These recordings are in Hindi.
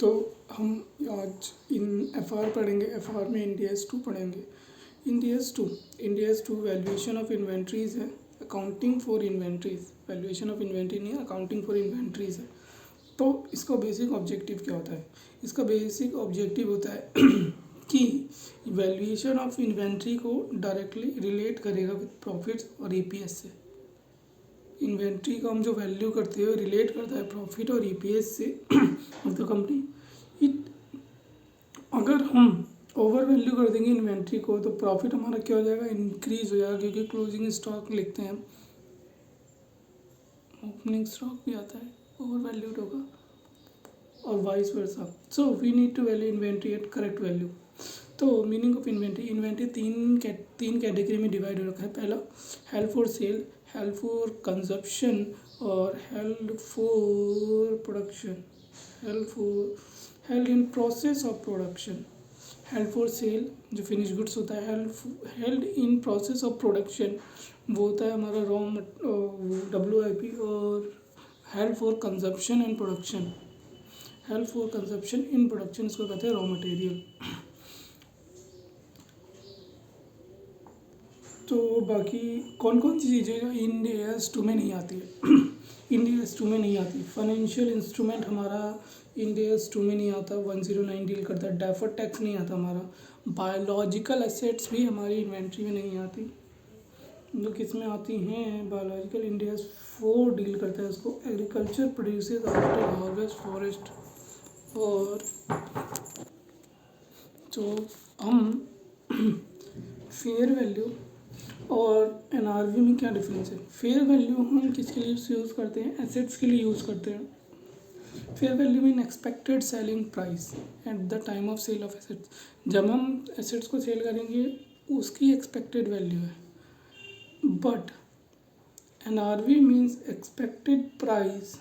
तो हम आज इन एफआर पढ़ेंगे। एफआर में इंडियाज़ 2 पढ़ेंगे। Ind AS two valuation of inventories है, accounting for inventories. Valuation of inventory नहीं है, अकाउंटिंग फॉर इन्वेंट्रीज़ है। तो इसका बेसिक ऑब्जेक्टिव क्या होता है? इसका बेसिक ऑब्जेक्टिव होता है कि वैल्यूएशन ऑफ इन्वेंट्री को डायरेक्टली रिलेट करेगा विद प्रॉफिट्स और ईपीएस से। इन्वेंट्री का हम जो वैल्यू करते हैं रिलेट करता है प्रॉफिट और ईपीएस से ऑफ द कंपनी। अगर हम ओवर वैल्यू कर देंगे इन्वेंट्री को तो प्रॉफिट हमारा क्या हो जाएगा? इंक्रीज हो जाएगा, क्योंकि क्लोजिंग स्टॉक लिखते हैं हम, ओपनिंग स्टॉक भी आता है, ओवर वैल्यूड होगा और vice versa. So we need to value inventory at correct value. तो मीनिंग ऑफ इन्वेंट्री तीन कैटेगरी में डिवाइड हो रखा है। पहला held for sale, held for consumption और held for production. Held in process of production. Held for sale जो फिनिश गुड्स होता है, held in process of production वो होता है हमारा WIP। और held for consumption and production, held for consumption in production इसको कहते हैं रॉ मटेरियल। तो बाकी कौन कौन सी चीज़ें इंडियाज़ 2 में नहीं आती है? इंडियाज़ 2 में नहीं आती। फाइनेंशियल इंस्ट्रूमेंट हमारा इंडियाज़ 2 में नहीं आता, 109 डील करता है। डेफर्ड टैक्स नहीं आता हमारा। बायोलॉजिकल एसेट्स भी हमारी इन्वेंट्री में नहीं आती। जो किस में आती हैं? बायोलॉजिकल इंडियाज़ 4 डील करता है उसको। Agriculture produces after harvest forest. और तो हम फेयर वैल्यू और एनआरवी में क्या डिफरेंस है? फेयर वैल्यू हम किसके लिए यूज़ करते हैं? एसेट्स के लिए यूज़ करते हैं। Fair value mean expected selling price at the time of sale of assets. जब हम एसेट्स को सेल करेंगे उसकी एक्सपेक्टेड वैल्यू है। But NRV means expected price.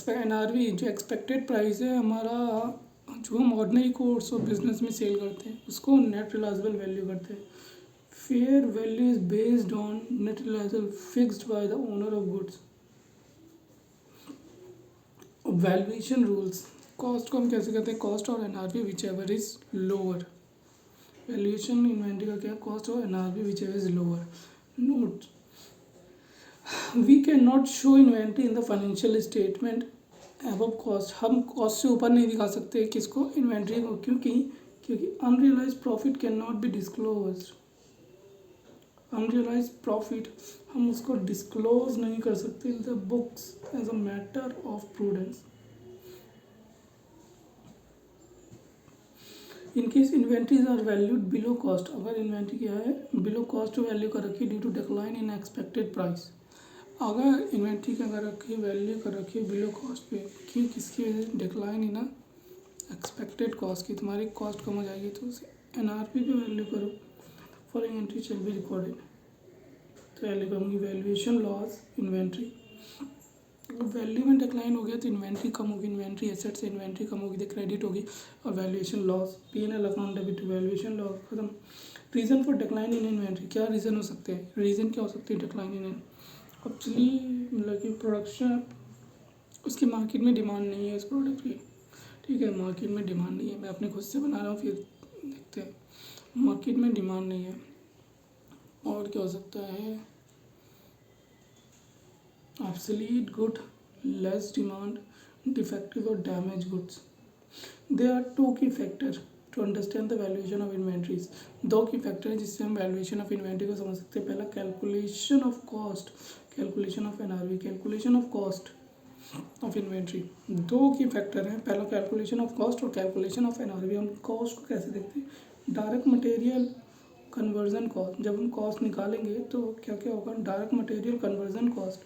NRV जो एक्सपेक्टेड प्राइस है हमारा, जो हम ऑर्डिनरी कोर्स ऑफ बिजनेस में सेल करते हैं उसको नेट रिलायजेबल वैल्यू करते हैं। Fair value is based on net realizable fixed by the owner of goods. Valuation rules. Cost को हम कैसे कहते हैं? कॉस्ट और NRV whichever is lower. Valuation inventory का क्या है? कॉस्ट और NRV whichever is lower. Note, we can not show inventory in the financial statement above cost. हम कॉस्ट से ऊपर नहीं दिखा सकते किसको? इन्वेंट्री को। क्योंकि unrealised profit can not be disclosed. Unrealised profit हम उसको डिस्क्लोज नहीं कर सकते in the books as a matter of prudence. In case inventories are valued below cost, अगर इन्वेंट्री क्या है? बिलो कॉस्ट वैल्यू कर रखी due to decline in expected price. अगर इन्वेंट्री क्या कर रखी है? वैल्यू कर रखी है बिलो कॉस्ट पे, क्यों? किसकी वजह से? डिक्लाइन इन एक्सपेक्टेड कॉस्ट की। तुम्हारी कॉस्ट कम हो जाएगी तो उसे एनआरपी पे वैल्यू करो। Following entry shall be recorded. तो ये लिखूँगी वैल्यूएशन लॉस इन्वेंट्री। वैल्यू में डिक्लाइन हो गया तो इन्वेंट्री कम होगी, इन्वेंट्री एसेट से इन्वेंट्री कम होगी तो क्रेडिट होगी। और valuation loss, P&L account debit, valuation loss खत्म। Reason for decline in inventory, क्या रीज़न हो सकते हैं? रीज़न क्या हो सकते हैं डिक्लाइन इन? एक्चुअली मतलब कि प्रोडक्शन, उसकी मार्केट में डिमांड नहीं है इस प्रोडक्ट की। ठीक है, मार्केट में डिमांड नहीं है, मैं अपने खुद से बना रहा हूँ, फिर देखते हैं। मार्केट में डिमांड नहीं है। और क्या हो सकता है? Obsolete good, less demand, defective और damage goods. They are 2 key factor to understand the valuation of inventories. 2 key factor है जिससे हम वैल्यूएशन ऑफ इन्वेंट्री को समझ सकते हैं। पहला calculation of cost, calculation of NRV, calculation of cost of inventory. 2 key factor है, पहला कैलकुलेशन ऑफ कॉस्ट और कैलकुलेशन ऑफ एनआरवी। हम कॉस्ट को कैसे देखते हैं? Direct material conversion cost. जब हम कॉस्ट निकालेंगे तो क्या क्या होगा? Direct material conversion cost.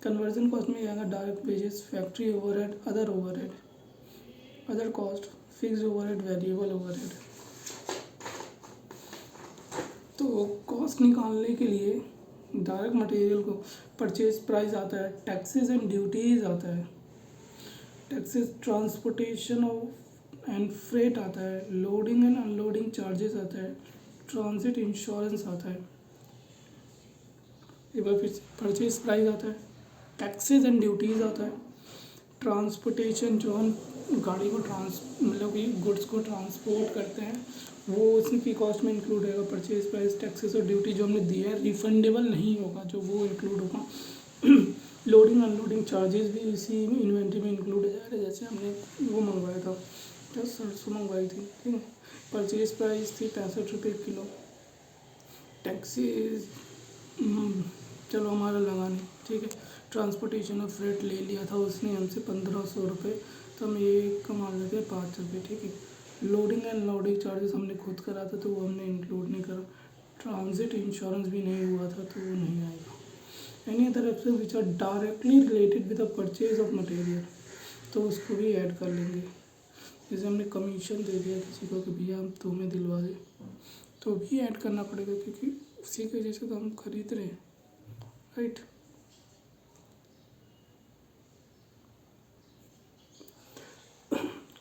Conversion cost में आएगा direct wages, factory overhead, other cost, fixed overhead, variable overhead. तो कॉस्ट निकालने के लिए डायरेक्ट मटेरियल को परचेज प्राइस आता है, टैक्सेस एंड ड्यूटीज आता है, taxes, transportation of and freight आता है, लोडिंग एंड अनलोडिंग चार्जेस आता है, ट्रांजिट इंश्योरेंस आता है। एक बार फिर परचेज प्राइस आता है, टैक्सेस एंड ड्यूटीज़ आता है, ट्रांसपोर्टेशन, जो हम गाड़ी को मतलब कि गुड्स को ट्रांसपोर्ट करते हैं वो उसकी कॉस्ट में इंक्लूड रहेगा। परचेज प्राइस, टैक्सेस और ड्यूटी जो हमने दिया है रिफंडेबल नहीं होगा, जो वो इंक्लूड होगा। लोडिंग अनलोडिंग चार्जेस भी इसी इन्वेंट्री में इंक्लूड हो जा रहे हैं। जैसे हमने वो मंगवाया था, क्या सरसों मंगवाई थी, ठीक है। परचेज प्राइस थी 65 रुपये किलो। टैक्सेस चलो हमारा लगा नहीं, ठीक है। ट्रांसपोर्टेशन और फ्रेट ले लिया था उसने हमसे 1500 रुपये, तो हम ये कमा लेते हैं 5 रुपये, ठीक है। लोडिंग एंड लोडिंग चार्जेस हमने खुद करा था, तो वो हमने इंक्लूड नहीं करा। ट्रांजिट इंश्योरेंस भी नहीं हुआ था, तो वो नहीं आएगा। Any other expense which are directly related with the purchase of material, तो उसको भी ऐड कर लेंगे। जैसे हमने कमीशन दे दिया किसी को कि भैया हम तुम्हें दिलवा दें, तो भी ऐड करना पड़ेगा, क्योंकि उसी की वजह से तो हम खरीद रहे हैं, right.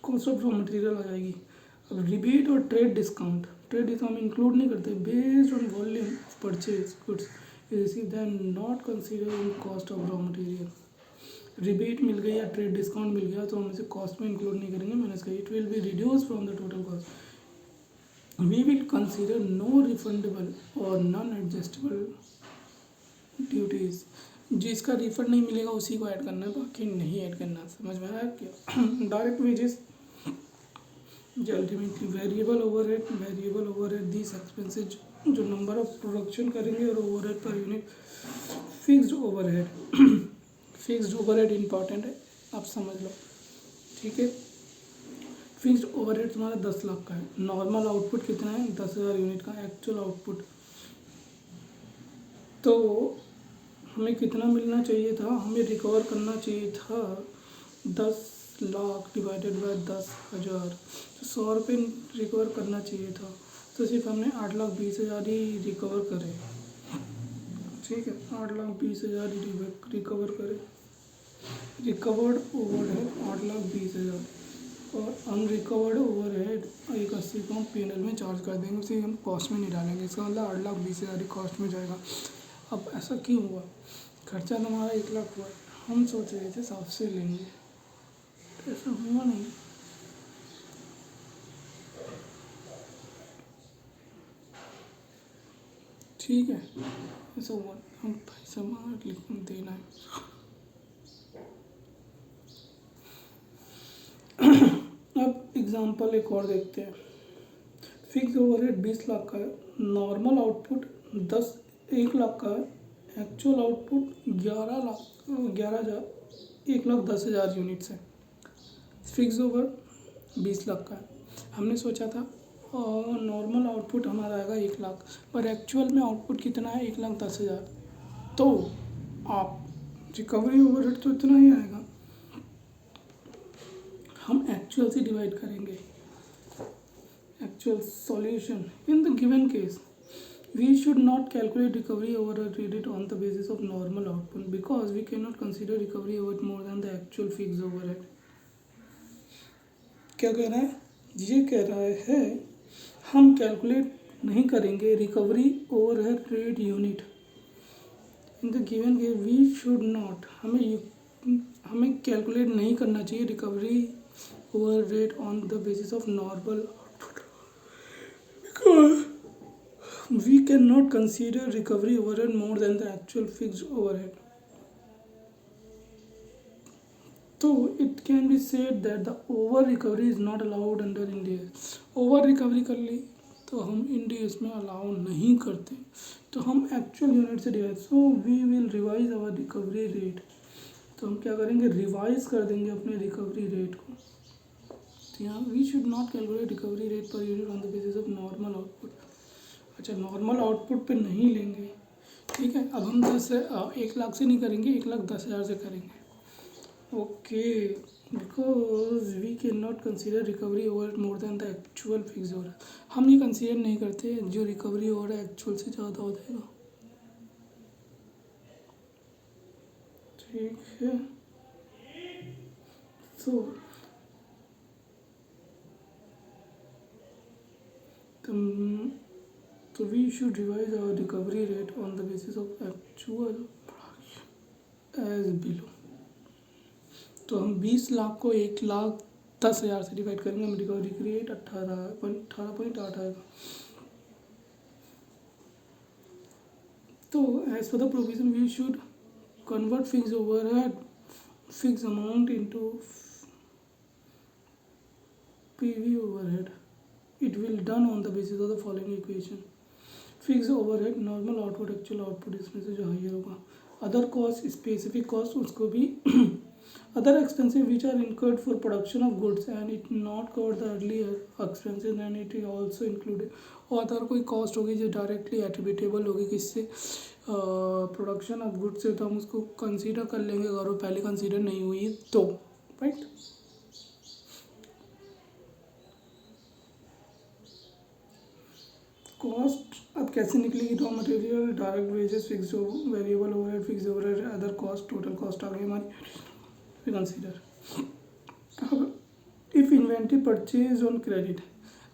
Cost of raw material आ जाएगी। अब रिबेट और ट्रेड डिस्काउंट हम इंक्लूड नहीं करते। Based on volume of purchase goods then not consider in cost of raw material. Rebate मिल गई या ट्रेड डिस्काउंट मिल गया तो हम इसे कॉस्ट में इंक्लूड नहीं करेंगे। मैंने इसका it will be reduce from the total cost. We will consider no refundable और नॉन एडजस्टेबल ड्यूटीज़। जिसका रिफंड नहीं मिलेगा उसी को ऐड करना है, बाकी नहीं ऐड करना। समझ में आया क्या? Direct wages ultimately variable overhead this expenses जो नंबर ऑफ प्रोडक्शन करेंगे, और overhead per unit fixed overhead important है, आप समझ लो, ठीक है। फिक्स्ड ओवरहेड तुम्हारा 10 लाख का है। नॉर्मल आउटपुट कितना है? 10,000 यूनिट का एक्चुअल आउटपुट। तो हमें कितना मिलना चाहिए था? हमें रिकवर करना चाहिए था 10 लाख डिवाइडेड बाय 10,000, तो 100 रुपये रिकवर करना चाहिए था। तो सिर्फ हमने 8,20,000 ही रिकवर करे, ठीक है। 8,20,000 ही रिकवर करे। रिकवर्ड ओवरहेड 8,20,000 और अनरिकवर्ड ओवरहेड 180 को हम P&L में चार्ज कर देंगे, उसे हम कॉस्ट में नहीं डालेंगे। इसका मतलब 8,20,000 ही कॉस्ट में जाएगा। अब ऐसा क्यों हुआ? खर्चा तो हमारा 1 लाख हुआ है, हम सोच रहे थे 7 से लेंगे, तो ऐसा हुआ नहीं। ठीक है, ऐसा हुआ, हम पैसा मार लिख देना है। अब एग्जांपल एक और देखते हैं। फिक्स ओवरहेड 20 लाख का है, नॉर्मल आउटपुट 1 लाख का है, एक्चुअल आउटपुट 1,10,000 यूनिट्स है। फिक्स ओवर 20 लाख का है। हमने सोचा था नॉर्मल आउटपुट हमारा आएगा 1 लाख, पर एक्चुअल में आउटपुट कितना है? 1,10,000। तो आप रिकवरी ओवरहेड तो इतना ही आएगा, हम एक्चुअल से डिवाइड करेंगे। Actual solution in the given case we should not calculate recovery overhead on the basis of normal output because we cannot consider recovery overhead more than the actual fixed overhead. क्या कह रहा है? ये कह रहा है हम कैलकुलेट नहीं करेंगे recovery overhead rate unit in the given case. We should not, हमें कैलकुलेट नहीं करना चाहिए recovery overhead on the basis of normal output because we cannot consider recovery overhead more than the actual fixed overhead. So it can be said that the over recovery is not allowed under Ind AS. Over recovery कर ली तो हम Ind AS में अलाउ नहीं करते, तो हम एक्चुअल यूनिट से divide. So we will revise our recovery rate. तो हम क्या करेंगे? रिवाइज कर देंगे अपने रिकवरी रेट को। तो यहाँ we should not calculate recovery rate per unit on the basis of normal output. अच्छा, नॉर्मल आउटपुट पे नहीं लेंगे, ठीक है। अब हम 1 लाख से नहीं करेंगे, 1,10,000 से करेंगे। Okay, because we can not consider recovery over more than the actual fix over. हम ये कंसिडर नहीं करते जो रिकवरी ओवर एक्चुअल से ज़्यादा हो जाएगा, ठीक है। So we should revise our recovery rate on the basis of actual as below. तो हम 20 लाख को 1,10,000 से डिवाइड करेंगे, हम रिकवरी की रेट 18.8 आएगा। तो as per the provision we should convert fix overhead fix amount into PV overhead. It will done on the basis of the following equation. Fix overhead normal output actual output इसमें से जो हाइयर होगा। अदर कॉस्ट स्पेसिफिक कॉस्ट उसको भी other expensive which are incurred for production of goods and it not cover the earlier expensive and it is also included. और अदर कोई कॉस्ट होगी जो डायरेक्टली एट्रीब्यूटेबल होगी किससे, प्रोडक्शन ऑफ गुड्स से, तो हम उसको कंसीडर कर लेंगे अगर वो पहले कंसीडर नहीं हुई है तो, राइट। कॉस्ट अब कैसे निकलेगी, raw material, direct wages, fixed variable overhead, fixed overhead, other cost, total cost आ गई हमारी कंसीडर। अब if inventory purchase on credit,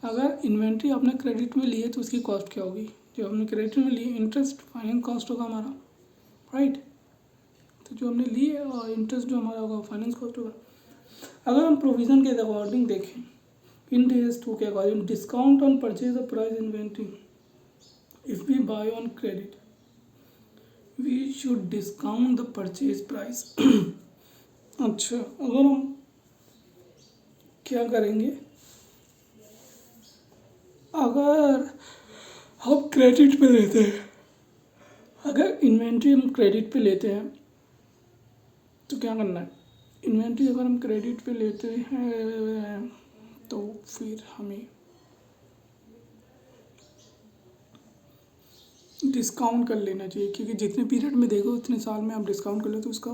अगर इन्वेंट्री आपने क्रेडिट में ली है तो उसकी कॉस्ट क्या होगी, जो हमने क्रेडिट में ली है इंटरेस्ट फाइनेंस कॉस्ट होगा हमारा, राइट। तो जो हमने ली है और इंटरेस्ट जो हमारा होगा फाइनेंस कॉस्ट होगा। अगर हम प्रोविज़न के अकॉर्डिंग देखें, इन डेज 2 के according discount on purchase of price inventory, if we buy on credit we should discount the purchase price. अच्छा, अगर हम क्या करेंगे, अगर हम क्रेडिट पे लेते हैं, अगर इन्वेंट्री हम क्रेडिट पे लेते हैं तो क्या करना है, इन्वेंट्री अगर हम क्रेडिट पे लेते हैं तो फिर हमें डिस्काउंट कर लेना चाहिए, क्योंकि जितने पीरियड में देखो उतने साल में आप डिस्काउंट कर लो तो उसका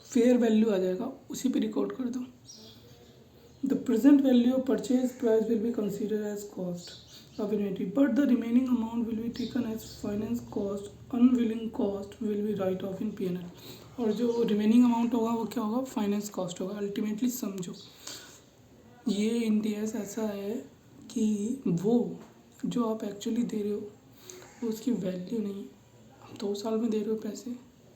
फेयर वैल्यू आ जाएगा, उसी पे रिकॉर्ड कर दो। The present value of purchase price will be consider as cost of inventory but the remaining amount will be taken as finance cost, unwinding cost will be write off in P&L। और जो रिमेनिंग अमाउंट होगा वो क्या होगा, फाइनेंस कॉस्ट होगा। अल्टीमेटली समझो ये इंडियस ऐसा है कि वो जो आप एक्चुअली दे रहे हो वो उसकी वैल्यू नहीं है। आप 2 साल में दे रहे हो पैसे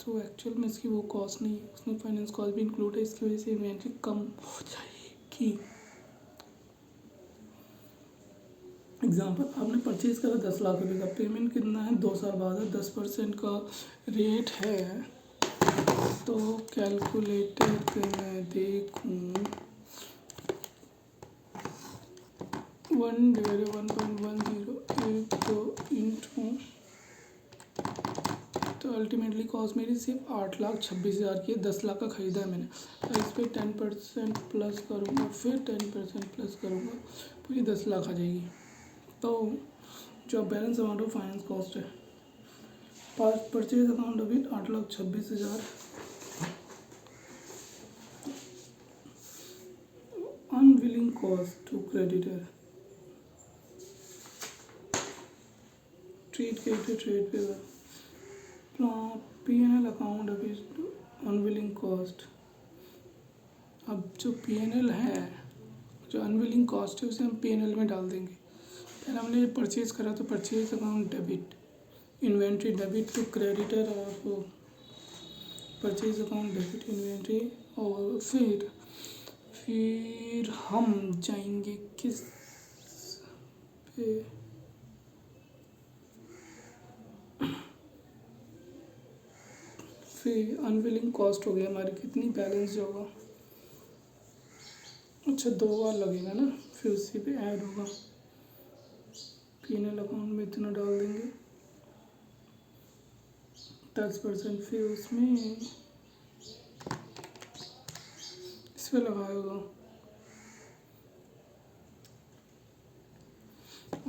तो एक्चुअल में इसकी वो कॉस्ट नहीं है, उसमें फाइनेंस कॉस्ट भी इंक्लूड है, इसकी वजह से इन्वेंट्री कम हो जाएगी। एग्जाम्पल, आपने परचेज करा 10 लाख रुपये का, पेमेंट कितना है 2 साल बाद है, 10% का रेट है, तो कैलकुलेटर पे मैं देखूँ 1/1.10 इंटू, तो अल्टीमेटली कॉस्ट मेरी सिर्फ 8,26,000 की है। 10 लाख का ख़रीदा है मैंने, तो इस पर 10% प्लस करूँगा, फिर 10% प्लस करूँगा, पूरी 10 लाख आ जाएगी। तो जो balance amount of finance cost है, परचेज अकाउंट अभी 8,26,000, unwinding cost to creditor, trade credit, trade paper, P&L account अभी अनविलिंग कॉस्ट। अब जो P&L है, जो अनविलिंग कॉस्ट है उसे हम P&L में डाल देंगे। पहले हमने परचेज करा तो purchase account debit, inventory debit to creditor, और परचेज अकाउंट डेबिट इन्वेंट्री, और फिर हम जाएंगे किस पे, फिर अनविलिंग कॉस्ट हो गई हमारी, कितनी बैलेंस जो होगा, अच्छा 2 बार लगेगा ना, फिर उसी पे ऐड होगा, P&L अकाउंट में इतना डाल देंगे 10%, फिर उसमें इस पर लगाएगा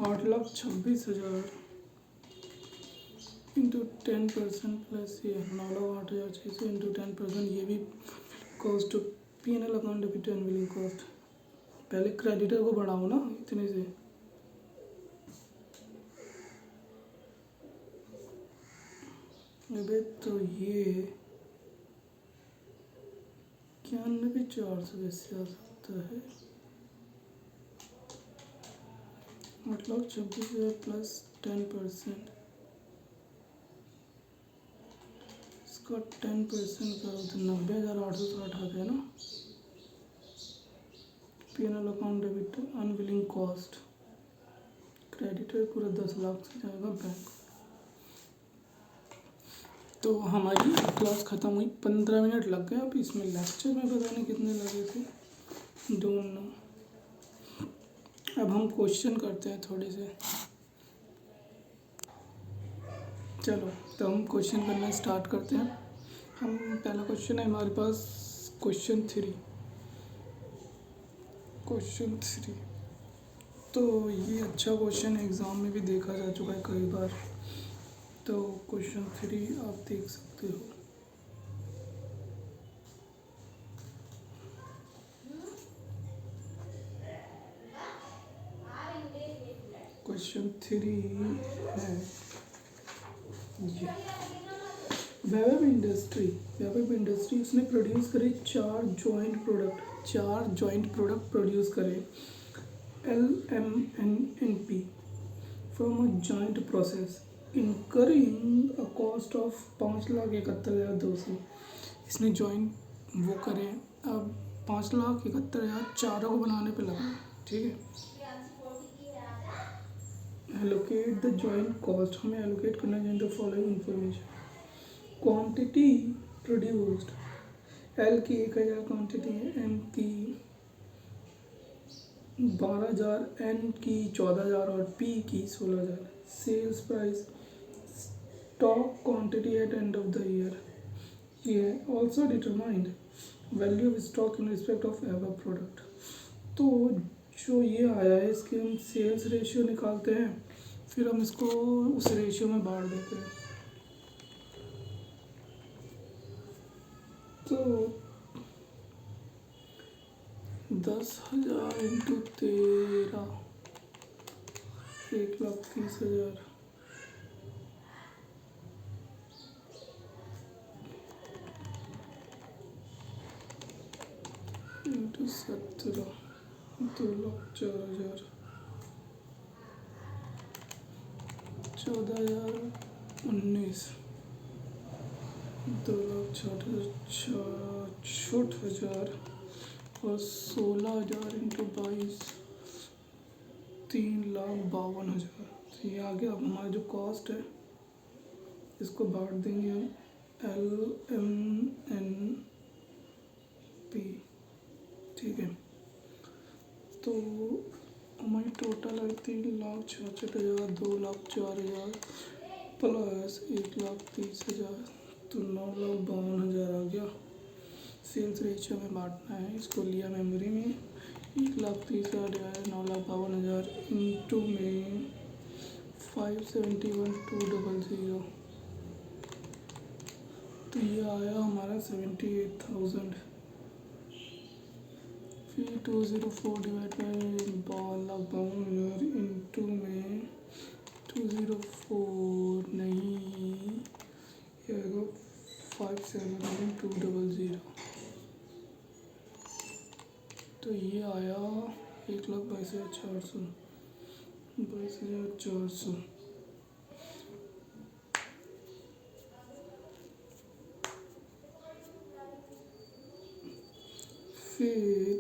8,26,000 इंटू 10% प्लस ये 9,08,600 इंटू 10%, ये भी cost P&L account debit unwilling cost. पहले क्रेडिटर को बढ़ाओ ना इतने से, अबे तो ये 91,400 आ सकता है, 8,26,000 प्लस 10%, इसका 10% करो तो 90,860 आते हैं ना। P&L account debit unwilling cost creditor पूरा 10 लाख से जाएगा बैंक। तो हमारी क्लास ख़त्म हुई, 15 मिनट लग गए। अब इसमें लेक्चर में पता नहीं कितने लगे थे, डोंट नो। अब हम क्वेश्चन करते हैं थोड़े से। चलो तो हम क्वेश्चन करना स्टार्ट करते हैं। हम पहला क्वेश्चन है हमारे पास क्वेश्चन 3। तो ये अच्छा क्वेश्चन एग्ज़ाम में भी देखा जा चुका है कई बार। तो क्वेश्चन 3 आप देख सकते हो। क्वेश्चन 3 है ये। वैभव इंडस्ट्री उसने प्रोड्यूस करे 4 जॉइंट प्रोडक्ट प्रोड्यूस करे LMNP from a joint process incurring a cost of 5,71,200। इसने जॉइंट वो करे, अब 5,71,000 चारों को बनाने पे लगा, ठीक है। एलोकेट द जॉइंट कॉस्ट, हमें एलोकेट करना चाहिए the following information. Quantity produced, L की 1,000 क्वांटिटी है, एम की 12,000, एन की 14,000 और पी की 16,000। Sales price, stock quantity at end of the year. ये also determined value of stock in respect of ever product. तो जो ये आया है इसके हम सेल्स रेशियो निकालते हैं, फिर हम इसको उस रेशियो में बांट देते हैं। तो 10,000 इंटू 13, 1,30,000 इंटू 17, 2,04,000, 14,019, 2,66,000 और 16,000 इंटू 22, 3,52,000। तो ये आ गया। अब हमारा जो कॉस्ट है इसको बांट देंगे हम LMNP, ठीक है। तो हमारी टोटल है 3,66,000, 2,04,000 प्लस 1,30,000, तो 9,52,000 आ गया। सेल्स रेशियो में बांटना है, इसको लिया मेमोरी में। 1,30,000 डिवाइड 9,52,000 इंटू में 571,200। तो ये आया हमारा 78,000। फिर 204 डिवाइड बाई 52,000 इंटू में 204 नहीं, ये आएगा 571,200। तो ये आया 1,22,400, 22,400। फिर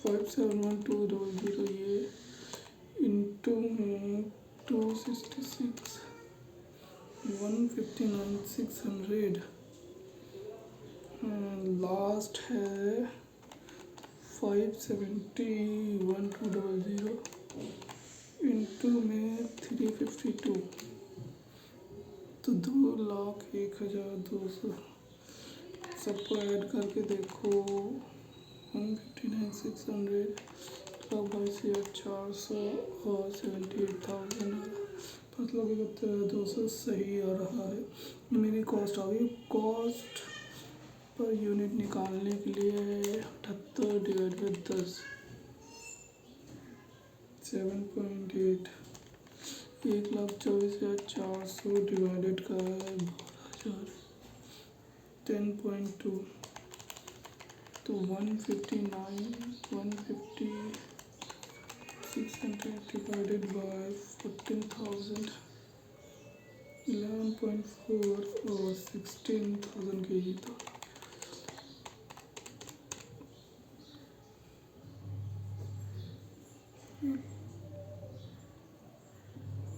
571,200 ये इंटू में 266, 159,600। लास्ट है 571,200 इंटू में 352, तो 2,01,200। सबको ऐड करके देखो, 159,600 22,400 और 78,000, 5,71,200 सही आ रहा है। मेरी कॉस्ट आ गई। कॉस्ट पर यूनिट निकालने के लिए 78 डिवाइड बाई 10, 7.8, 1,24,400 डिवाइडेड का 12,000, 10.2, तो 159, 150, 600 divided by 14,000, 11.4 और 16,000 kg था.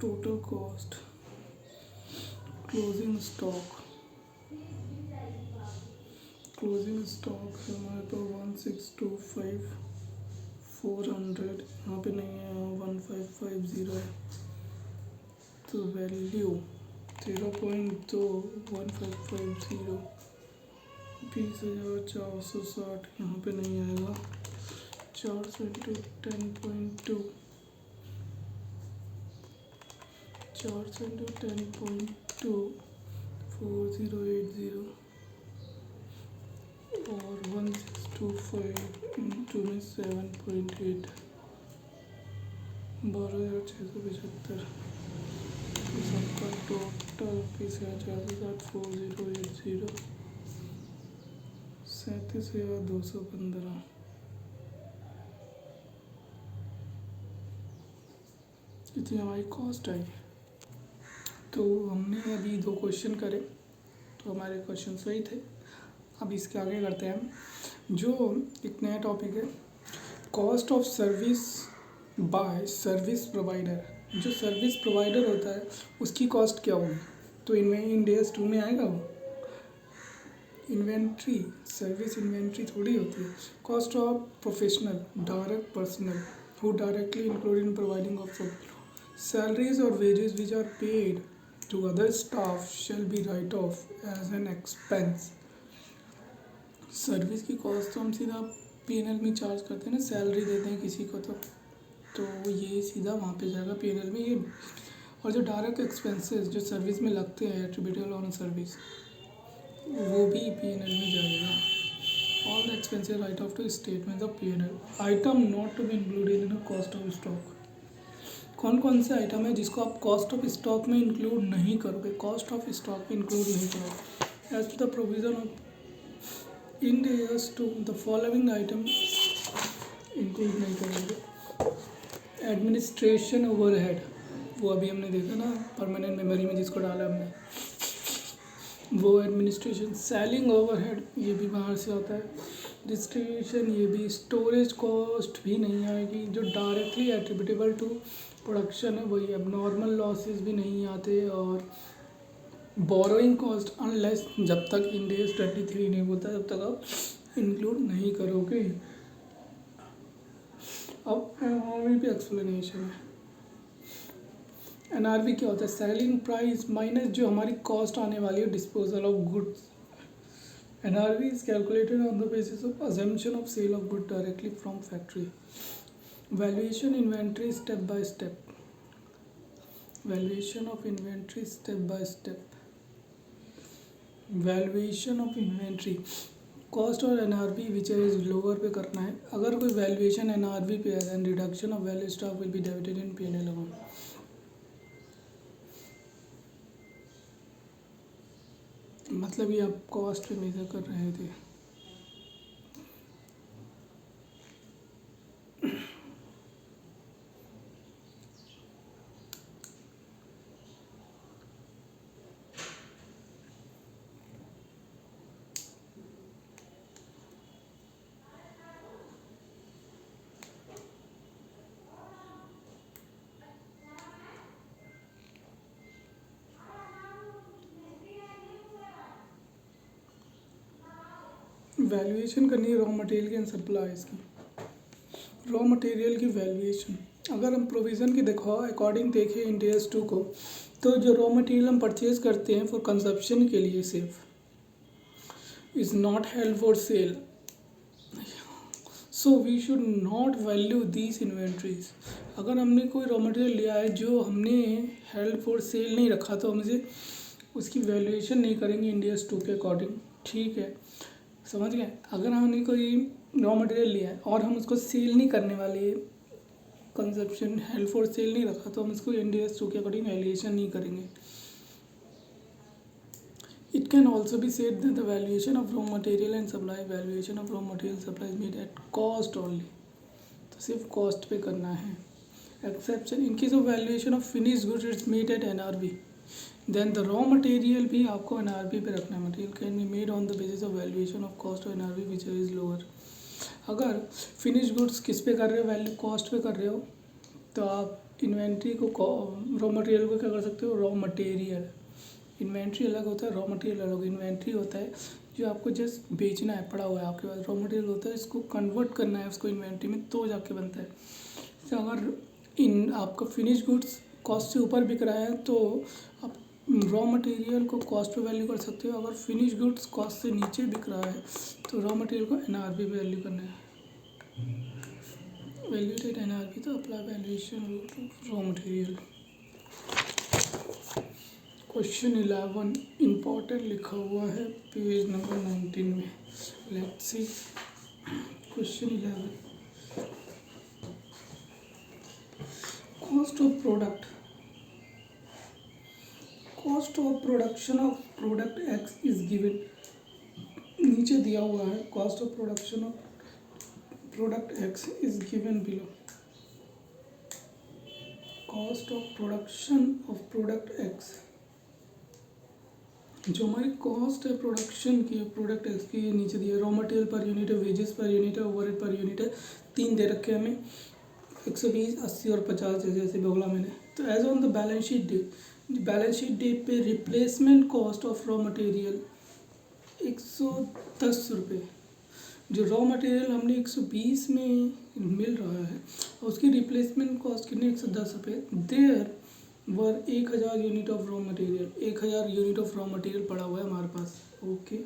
टोटल कॉस्ट, क्लोजिंग स्टॉक है हमारे पास 1625, 400, यहाँ पे नहीं है, 1550 है. तो वैल्यू 0.2, 1550, 20,460, यहाँ पे नहीं आएगा. 400 इंटू 10.2, 400 इंटू 10.2, 4080 और 1625 इंटू में 7.8, 12,675. तो सबका टोटल 20,460, 4080, 37,215. इतनी हमारी कॉस्ट आई. तो हमने अभी 2 क्वेश्चन करे, तो हमारे क्वेश्चन सही थे. अब इसके आगे करते हैं हम, जो एक नया टॉपिक है, cost of service by service provider. जो सर्विस प्रोवाइडर होता है उसकी कॉस्ट क्या होगी. तो इनमें इंड AS 2 में आएगा वो इन्वेंट्री, सर्विस इन्वेंट्री थोड़ी होती है. Cost of professional direct personal who directly include in providing of salaries or wages which are paid to other staff shall be write off as an expense. Service की कॉस्ट तो हम सीधा P&L में चार्ज करते हैं ना, सैलरी देते हैं किसी को, तो ये सीधा वहाँ पे जाएगा P&L में ये. और जो डायरेक्ट एक्सपेंसेस जो सर्विस में लगते हैं एट्रीब्यूटेबल ऑन सर्विस, वो भी P&L में जाएगा. All the expenses write off to statement of P&L. Item not to be included in cost of stock. कौन कौन से आइटम है जिसको आप कॉस्ट ऑफ स्टॉक में इंक्लूड नहीं करोगे, कॉस्ट ऑफ स्टॉक में इंक्लूड नहीं करोगे. As to the provision of Ind AS 2 the following item include नहीं करोगे. एडमिनिस्ट्रेशन ओवरहेड, वो अभी हमने देखा ना परमानेंट मेमोरी में जिसको डाला हमने, वो एडमिनिस्ट्रेशन. सेलिंग ओवरहेड ये भी बाहर से आता है. डिस्ट्रीब्यूशन ये भी. स्टोरेज कॉस्ट भी नहीं आएगी. जो डायरेक्टली एट्रीब्यूटेबल टू प्रोडक्शन है वही. अब नॉर्मल लॉसेस भी नहीं आते. और बोरोइंग कॉस्ट अनलेस, जब तक इंड AS 23 नहीं होता तब तक आप इंक्लूड नहीं करोगे. अब NRV पे एक्सप्लेनेशन है. NRV क्या होता है, सेलिंग प्राइस माइनस जो हमारी कॉस्ट आने वाली है disposal of goods. NRV is calculated on the basis of assumption of sale of goods directly from factory. Valuation inventory step by step. Valuation of inventory step by step. Valuation of inventory. Cost और NRV विच इज लोअर पे करना है. अगर कोई वैल्यूएशन NRV पे है then reduction of value stock will be debited in P&L account. मतलब ये आप कॉस्ट पे मेजर कर रहे थे. वैल्यूएशन करनी है रॉ मटेरियल की एंड सप्लाईज की. रॉ मटेरियल की वैल्यूएशन अगर हम प्रोविज़न की देखो अकॉर्डिंग देखें इंड AS 2 को, तो जो रॉ मटेरियल हम परचेज करते हैं फॉर कंजप्शन के लिए सिर्फ is not held for sale. So we should not value these inventories. अगर हमने कोई रॉ मटेरियल लिया है जो हमने हेल्ड फॉर सेल नहीं रखा तो हम इसे उसकी वैल्यूएशन नहीं करेंगे इंड AS 2 के अकॉर्डिंग. ठीक है, समझ गए. अगर हमने कोई रॉ मटेरियल लिया है और हम उसको सेल नहीं करने वाले, कंजप्शन हेल्ड फॉर सेल नहीं रखा, तो हम इसको इंड AS 2 के अकॉर्डिंग वैल्यूएशन नहीं करेंगे. It can also be said that the valuation of raw material and supply, valuation of raw material supply is made at cost only. तो सिर्फ कॉस्ट पे करना है. Exception in case of valuation of finish goods it's made at NRV, then the raw material भी आपको NRV पे रखना है। Material can be made on the basis of valuation of cost of NRV which is lower. अगर फिनिश गुड्स किस पे कर रहे हो, वैल्यू कॉस्ट पे कर रहे हो, तो आप इन्वेंट्री को रॉ मटेरियल को क्या कर सकते हो, रॉ मटेरियल। इन्वेंट्री अलग होता है, रॉ मटेरियल अलग। इन्वेंट्री होता है जो आपको जस्ट बेचना है, पड़ा हुआ है आपके पास। रॉ मटेरियल होता है इसको कन्वर्ट करना है उसको इन्वेंट्री में, तो जाके बनता है। तो अगर इन आपका फिनिश गुड्स कॉस्ट से ऊपर बिक रहा है तो आप रॉ मटेरियल को कॉस्ट पे वैल्यू कर सकते हो। अगर फिनिश गुड्स कॉस्ट से नीचे बिक रहा है तो रॉ मटेरियल को NRV पे वैल्यू करना है। वैल्यूटेड NRV तो apply valuation raw material. Question 11 important लिखा हुआ है पेज नंबर 19 में। Let's see question 11, cost of product. Cost of production of product X is given. नीचे दिया हुआ है cost of production of product X is given below. Cost of production of product X, जो हमारी कॉस्ट है प्रोडक्शन की, प्रोडक्ट X की, ये नीचे दिया है। रॉ मटेरियल पर यूनिट है, वेजेस पर यूनिट है, ओवरहेड पर यूनिट है। 3 दे रखे हैं हमें, 120, 80 और 50 जैसे बोला मैंने। तो as on the balance sheet date, balance sheet date पे replacement cost of raw material 110 रुपये। जो रॉ मटेरियल हमने 120 में मिल रहा है उसकी रिप्लेसमेंट कॉस्ट कितनी, 110 रुपये। There were 1000 unit of raw material, 1000 unit of raw material पड़ा हुआ है हमारे पास। Okay,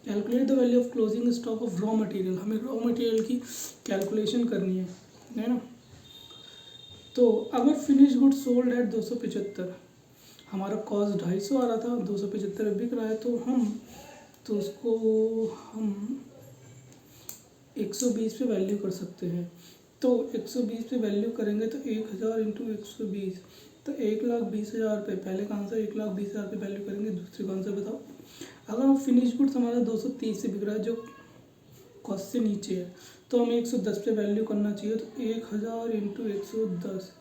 calculate the value of closing stock of raw material. हमें रॉ मटेरियल की कैलकुलेशन करनी है ना। तो अगर फिनिश गुड सोल्ड एट 275, हमारा कॉस्ट 250 आ रहा था, 275 बिक रहा है, तो उसको हम 120 पे वैल्यू कर सकते हैं। तो 120 पे वैल्यू करेंगे तो 1000 इंटू 120 तो 1,20,000 रुपये। पहले का आंसर 1,20,000 पे वैल्यू करेंगे। दूसरे का आंसर बताओ। अगर हम फिनिश गुड्स हमारा 230 से बिक रहा है जो कॉस्ट से नीचे है, तो हमें 110 पे वैल्यू करना चाहिए। तो 1000 इंटू 110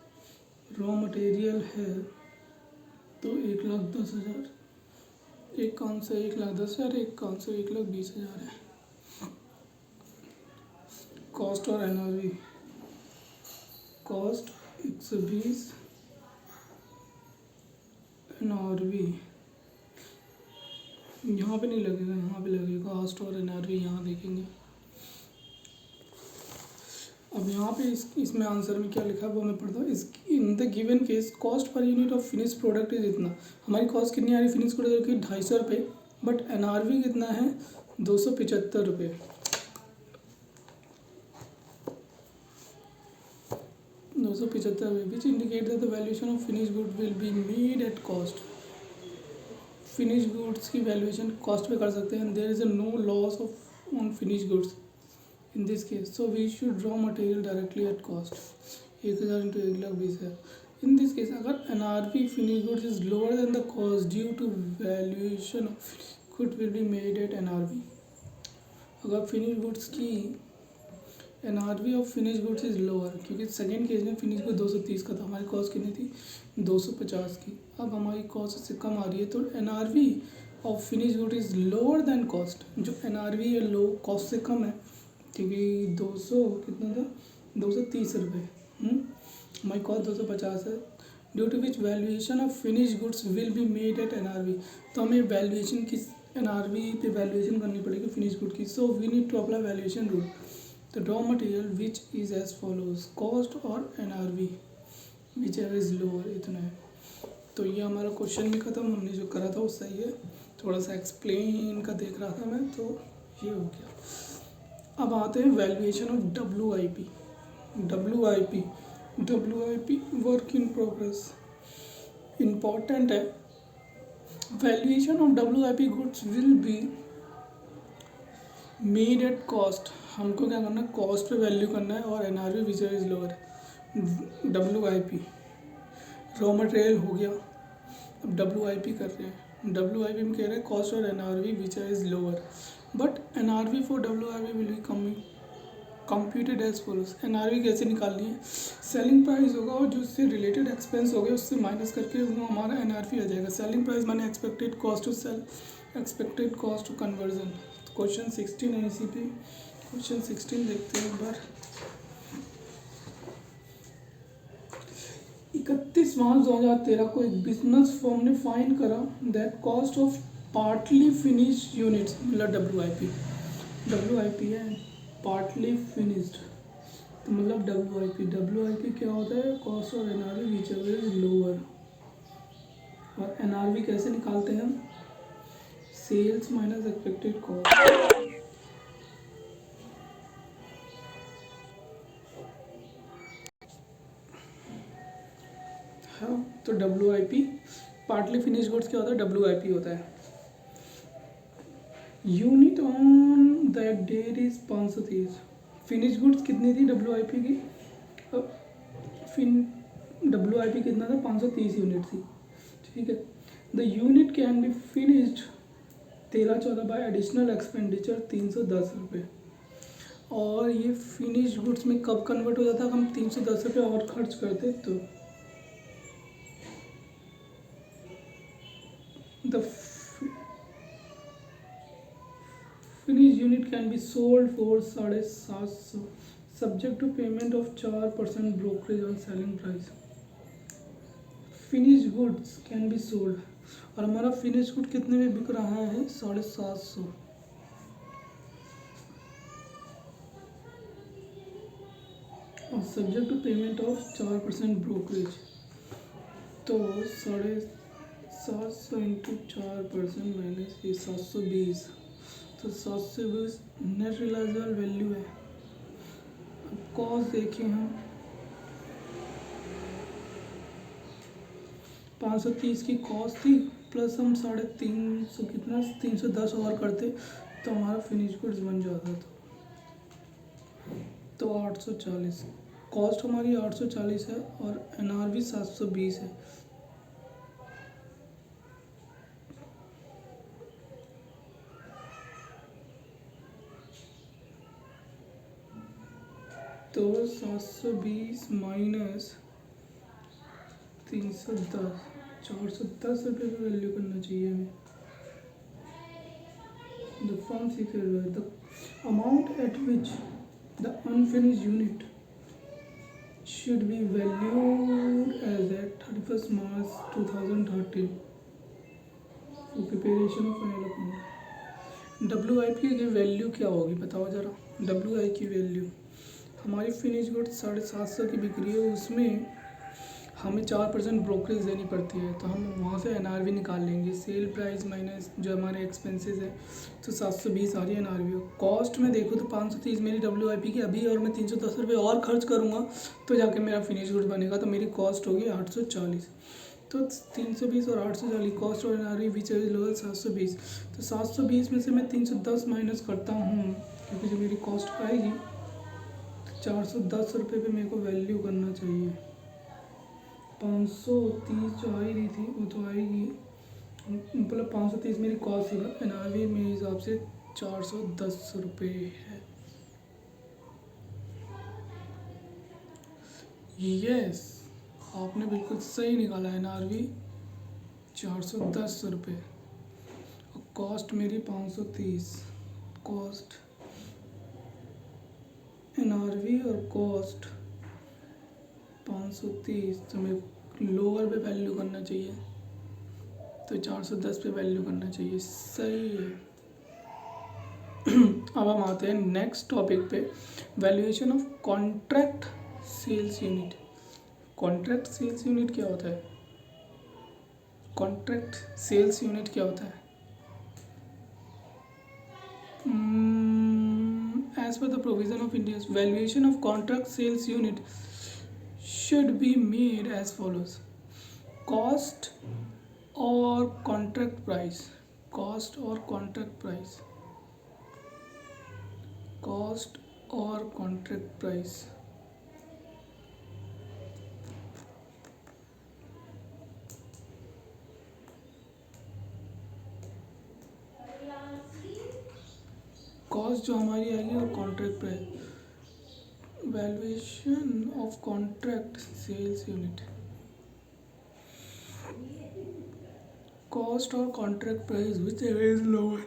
रॉ मटेरियल है तो 1,10,000। एक का आंसर 1,10,000, एक का आंसर 1,20,000 है। कॉस्ट और NRV, कॉस्ट 120, NRV यहाँ पे नहीं लगेगा, यहाँ पे लगेगा। कॉस्ट और NRV यहाँ देखेंगे। अब यहाँ पे इसमें आंसर में क्या लिखा है वो मैं पढ़ता हूँ। इस इन the given case cost per unit of finish product is इतना। हमारी कॉस्ट कितनी आ रही है फिनिश प्रोडक्ट की, 250 रुपये, बट NRV कितना है, 275 रुपये। 275 रुपये, which indicate that the valuation of finish good will be made at cost. Finish goods की वैल्यूएशन कॉस्ट पे कर सकते हैं। There is a no loss of on finish goods in this case, so we should raw material directly at cost. 1000 into 1,20,000। In this case अगर NRV finish goods is lower than the cost due to valuation of good will be made at NRV। अगर फिनिश गुड्स की NRV of finish goods is lower, क्योंकि सेकेंड केस में फिनिश गुड 230 का था, हमारी कॉस्ट कितनी थी, 250 की। अब हमारी कॉस्ट से कम आ रही है तो NRV of finish good is lower then cost. जो NRV है लो कॉस्ट से कम है, क्योंकि 200 कितना था, 230 रुपये, हमारी कॉस्ट 250 है। Due to which valuation of finish goods will be made at NRV। तो हमें वैल्यूएशन की NRV पे वैल्यूएशन करनी पड़ेगी फिनिश गुड की। So we need to apply valuation rule. तो raw material which is as follows, cost और NRV whichever is lower, इतना है। तो ये हमारा क्वेश्चन भी ख़त्म, हमने जो करा था वो सही है। थोड़ा सा एक्सप्लेन का देख रहा था मैं, तो ये हो गया। अब आते हैं valuation of WIP। WIP work in progress, important है। Valuation of WIP goods will be made at cost. हमको क्या करना है, कॉस्ट पे वैल्यू करना है, और NRV which is lower. WIP raw material हो गया, अब WIP कर रहे हैं। WIP में कह रहे हैं कॉस्ट और NRV which is lower, but NRV for WIP will be coming computed as follows. NRV कैसे निकालनी है, सेलिंग प्राइस होगा और जो उससे रिलेटेड एक्सपेंस हो गए उससे माइनस करके वो हमारा एनआरवी आ जाएगा। सेलिंग प्राइस माने expected cost to sell, expected cost to conversion. Question 16 है इसी पे, क्वेश्चन 16 देखते हैं एक बार। 31 मार्च 2013 को एक बिजनेस फर्म ने फाइंड करा that cost of partly finished units, मतलब डब्ल्यू आई पी है पार्टली फिनिश्ड, तो मतलब डब्ल्यू आई पी क्या होता है, कॉस्ट और NRV whichever is lower. और एनआरवी कैसे निकालते हैं हम, सेल्स माइनस एक्सपेक्टेड कॉस्ट। हाँ, तो W I P partly finish goods क्या होता है, डब्ल्यू आई पी होता है। Unit on that date is 530। Finish goods कितनी थी डब्ल्यू आई पी की, डब्ल्यू आई पी कितना था, 530 यूनिट थी, ठीक है। The unit can be finished 13-14 by additional expenditure 310 रुपये। और ये फिनिश गुड्स में कब कन्वर्ट हो जाता है, हम 310 रुपये और खर्च करते तो the finish unit can be sold for 750 subject to payment of 4% brokerage on selling price. Finish goods can be sold, और हमारा फिनिश गुड कितने में बिक रहा है, 750, और subject to payment of 4% brokerage. तो 750 इंटू 4% माइनस ये 720, तो 720 नेट रिलाइजेबल वैल्यू है। अब कॉस्ट देखिए हम 530 की कॉस्ट थी, प्लस हम 350 कितना 310 और करते तो हमारा फिनिश गुड्स बन जाता था। तो 840 कॉस्ट हमारी 840 है और एनआरवी 720 है। तो 720 माइनस 310, 410 रुपये का वैल्यू करना चाहिए हमें। The firm secret the amount at which the unfinished unit should be valued as at 31st March 2013 for preparation of annual account। W I P की वैल्यू क्या होगी बताओ ज़रा, डब्ल्यू आई की वैल्यू हमारी फिनिश गुड्स 750 की बिक्री है, उसमें हमें 4% ब्रोकरेज देनी पड़ती है, तो हम वहाँ से एनआरवी निकाल लेंगे। सेल प्राइस माइनस जो हमारे एक्सपेंसेस है, तो 720 आ रही है एनआरवी। कॉस्ट में देखो तो 530 मेरी डब्ल्यूआईपी की अभी, और मैं 310 रुपये और खर्च करूँगा तो जाके मेरा फिनिश गुड बनेगा, तो मेरी कॉस्ट होगी 840। तो 320 और 840 कॉस्ट और एनआरवी विच इज लोअर 720। तो 720 में से मैं 310 माइनस करता हूँ, क्योंकि जो मेरी कॉस्ट आएगी 410 रुपये पे मेरे को वैल्यू करना चाहिए। 530 जो आ ही रही थी वो तो आएगी, मतलब 530 मेरी कॉस्ट है, एनआरवी मेरे हिसाब से 410 रुपये है। यस, आपने बिल्कुल सही निकाला, एनआरवी 410 रुपये और कॉस्ट मेरी 530। कॉस्ट एनआरवी और कॉस्ट 530, तो मेरे लोअर पे वैल्यू करना चाहिए, तो 410 पे वैल्यू करना चाहिए, सही है। अब हम आते हैं नेक्स्ट टॉपिक पे, valuation of contract sales unit. Contract sales unit क्या होता है, कॉन्ट्रैक्ट सेल्स यूनिट क्या होता है? As per the provision of India's valuation of contract sales unit should be made as follows: cost or contract price, cost or contract price, cost or contract price। Cost जो हमारी आएगी और contract price. valuation of contract sales unit, cost or contract price whichever is lower.